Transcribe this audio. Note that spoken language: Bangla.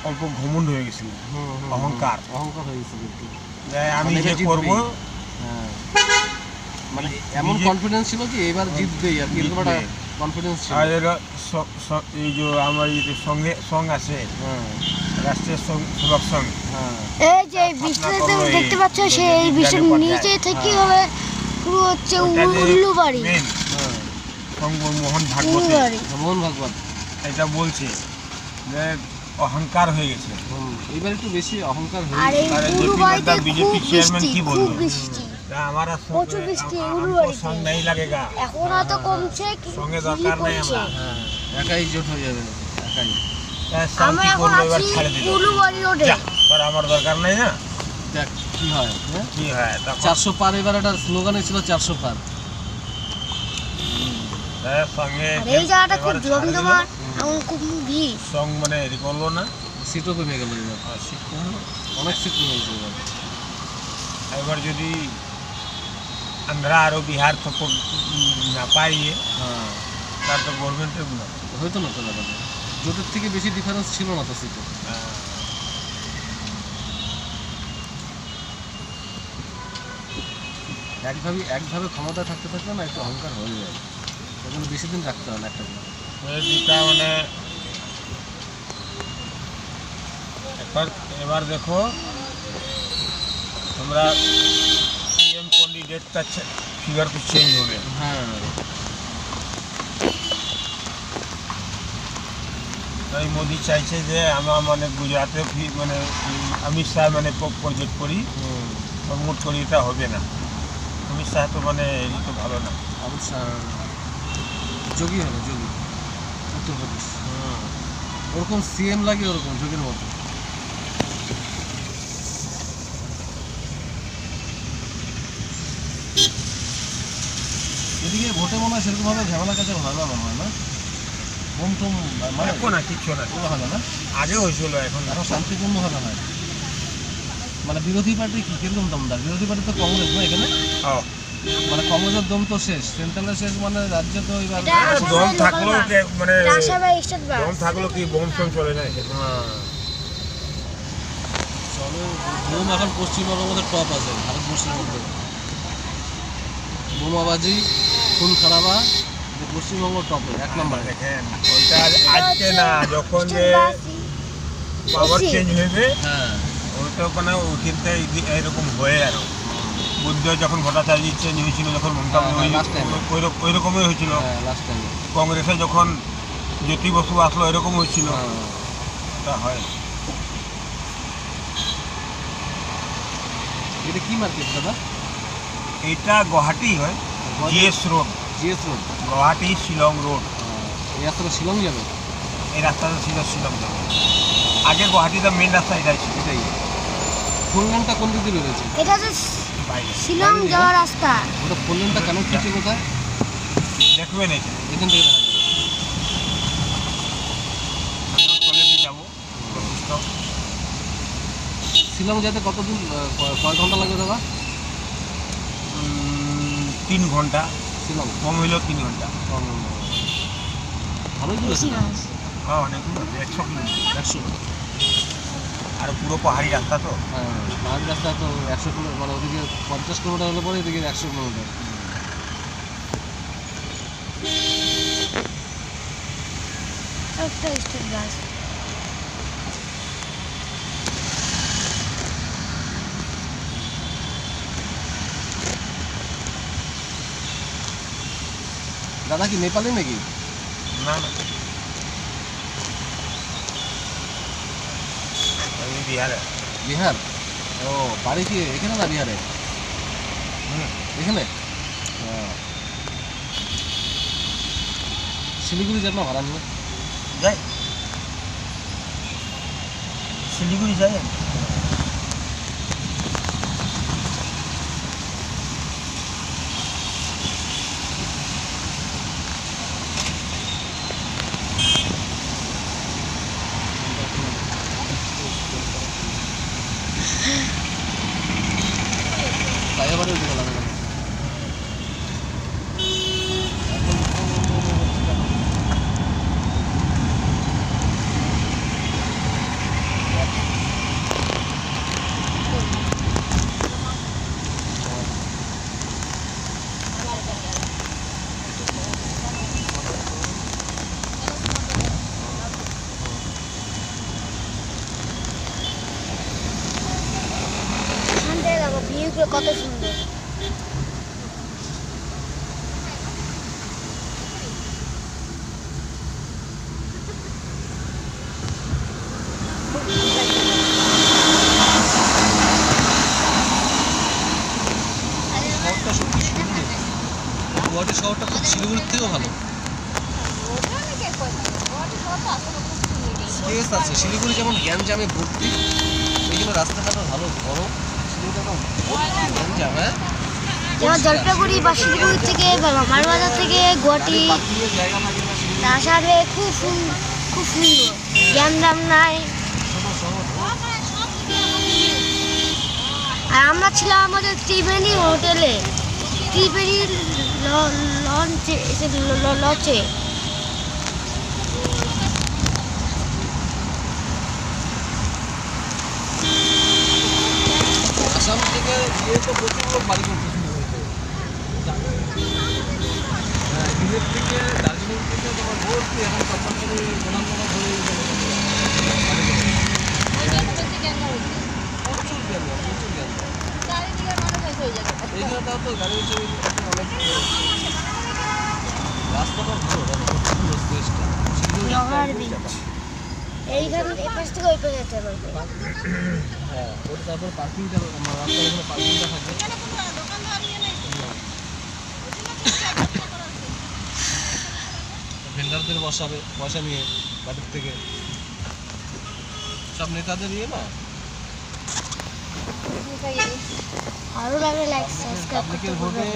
অল্প ঘমন্ড হয়ে গেছিল, অহংকার হয়ে গেছিল। আমি যে করবো, মানে এমন কনফিডেন্স ছিল কি এবার জিতবেই আর কি, এরকম একটা কনফিডেন্স ছিল। আর এই যে আমার সঙ্গে সং আছে, রাষ্ট্রীয় সুলভ সং, এই যে বৃষ্টিতে দেখতে পাচ্ছ সেই বৃষ্টির নিচে থেকে হবে পুরো হচ্ছে উল্লুবাড়ি, মোহন ভাগবত এটা বলছে যে অহংকার হয়ে গেছে। এবার একটু বেশি অহংকার হয়ে আর এই উল্লুবাড়িতে বিজেপি চেয়ারম্যান কি খুব বলবো, বৃষ্টি, हमारा প্রচুর বৃষ্টি हमको উল্লুবাড়িতে। संग नहीं लगेगा, এখন হয়তো কমছে সঙ্গে দরকার নাই আমরা, একাই জোট হয়ে যাবে, একাই। আমরা এখন আছি উল্লুবাড়ি রোডে, पर আমার দরকার নাই না, দেখ কি হয়, কি হয় 400 পার। এবার একটা স্লোগানে ছিল 400 পার। সঙ্গে এই জায়গাটা খুব জমজমাট, এখন খুব ভিড়, সং মানে এরি করলো না, সিটও কমে গেল এবার, অনেক সিট কমে গেছে এবার। এবার যদি আমরা আরো বিহার সাপোর্ট না পাইয়ে, তার তো গভর্নমেন্টের না হয়তো না, তো জোটের থেকে বেশি ডিফারেন্স ছিল না তো সিটে। একভাবে ক্ষমতা থাকতে থাকলে না একটু অহংকার হয়ে যায়, তখন বেশি দিন রাখতে হয় না একটা যেটা মানে এবার দেখো তোমরা পিএম ক্যান্ডিডেটটা ফিগার তো চেঞ্জ হবে। তাই মোদি চাইছে যে আমরা মানে গুজরাটে মানে অমিত শাহ মানে প্রজেক্ট করি, প্রমোট করি, এটা হবে না। অমিত শাহ তো মানে এই তো ভালো না, অমিত শাহ যোগী হলো, যোগী উত্তরপ্রদেশ, ওরকম সিএম লাগে, ওরকম যোগীর মতো। এদিকে ভোটে মনে হয় সেরকমভাবে ঝামেলা কাছে হয় না, মনে হয় না, বোম টোম মানে না কিচ্ছু না, হয় না, আগে হয়েছিল, এখন শান্তিপূর্ণভাবে হয়। মানে বিরোধী পার্টি কি কিরকম দমদার? বিরোধী পার্টি তো কংগ্রেস না এখানে, মানে কংগ্রেসের দম তো শেষ, সেন্ট্রালে শেষ, মানে রাজ্যে তো এবার দম থাকলো মানে দম থাকলো কি বোম ফোম চলে না, চলো বোম এখন পশ্চিমবঙ্গের মধ্যে টপ আছে ভারতবর্ষের মধ্যে, বোমাবাজি, খুন খারাপা, পশ্চিমবঙ্গ টপে 1 নম্বরে। দেখেন ওইটা আজকে না, যখন যে পাওয়ার চেঞ্জ হয়েছে, ওইটা মানে ওইখানটা এইরকম হয়ে আরো বুদ্ধ যখন ভট্টাচার্য চেঞ্জ হয়েছিল, যখন মমতা ওই রকমই হয়েছিল, কংগ্রেসে যখন জ্যোতি বসু আসলো এরকম হয়েছিল, তা হয়। এটা কি মার্কেট দাদা? এটা গুয়াহাটি হয়, GS road, Guwahati Shillong road. এই রাস্তাটা শিলং যাবে? এই রাস্তাটা ছিল শিলং যাবে, আগে গুয়াহাটিতে মেন রাস্তা এটাই ছিল। এটাই ফোর লেনটা কোন দিকে রয়েছে? এটা তো শিলং যাওয়ার রাস্তা। ওটা ফোর লেনটা কানেক্ট হচ্ছে কোথায় দেখবেন, এখান থেকে দেখা যাবে, যাবো। শিলং যেতে কতদিন, কয় ঘন্টা লাগবে দাদা? 3 ঘন্টা, শিলং কম হইলেও 3 ঘন্টা। ভালোই ঘুরেছে, হ্যাঁ অনেক 100 কিলোমিটার, 100। আর পুরো পাহাড়ি রাস্তা তো, পাহাড়ি রাস্তা তো 100 কিলোমিটার, মানে ওদিকে 50 কিলোমিটার হলে পরে এদিকে 100 কিলোমিটার। একটা স্টেট বাস, দাদা কি নেপালি নাকি? না না, আমি বিহারে। বিহার? ও, বাড়ি কি এখানে না বিহারে? এখানে? শিলিগুড়ি যান না ভাড়া নিয়ে? যাই, শিলিগুড়ি যাই। ফ্লাইওভারে উঠে গেলাম। শিলিগুড়ি কত সুন্দর। শহরটা সত্যি সুন্দর, গুয়াহাটি শহরটা খুব শিলিগুড়ির থেকেও ভালো। স্পেস আছে, শিলিগুড়ি যেমন গ্যাঞ্জামে ভর্তি, এই জন্য রাস্তাঘাটও ভালো বড়। শিলিগুড়ি একদম গ্যাঞ্জাম, হ্যাঁ যেমন জলপাইগুড়ি বা শিলিগুড়ি থেকে বা মামারবাজার থেকে গুয়াহাটি জায়গা থাকে না, শিলিগুড়ি আসামে খুব সুন্দর, গ্যাঞ্জাম নাই। ছোট শহর। আর আমরা ছিলাম আমাদের ত্রিবেণী হোটেলে, ত্রিবেণী লঞ্চে। আসাম থেকে গিয়ে তো প্রচুর লোক বাড়ি করতে শুরু হয়েছে। হ্যাঁ, দিল্লির থেকে দার্জিলিং থেকে তোমার ভর্তি এখন কলকাতার গোলামগঞ্জ ধরে প্রচুর গ্যাঞ্জাম, প্রচুর গ্যাঞ্জাম। এইখানে তাও তো গাড়ি হচ্ছে অনেক রাস্তাটা ভালো, সুন্দর স্পেসটা। জওহর বিচ এইখানে এই পাশ থেকে ওই পাশে যেতে পারবে। হ্যাঁ, ওটা তারপর পার্কিংটা, রাস্তার এখানে পার্কিংটা থাকে। ভেন্ডারদের বসাবে, পয়সা নিয়ে বাড়ির থেকে, সব নেতাদের ইয়ে না। ভালো লাগলে লাইক সাবস্ক্রাইব করতে পাবলিকের ভুলবেন ভোটে না।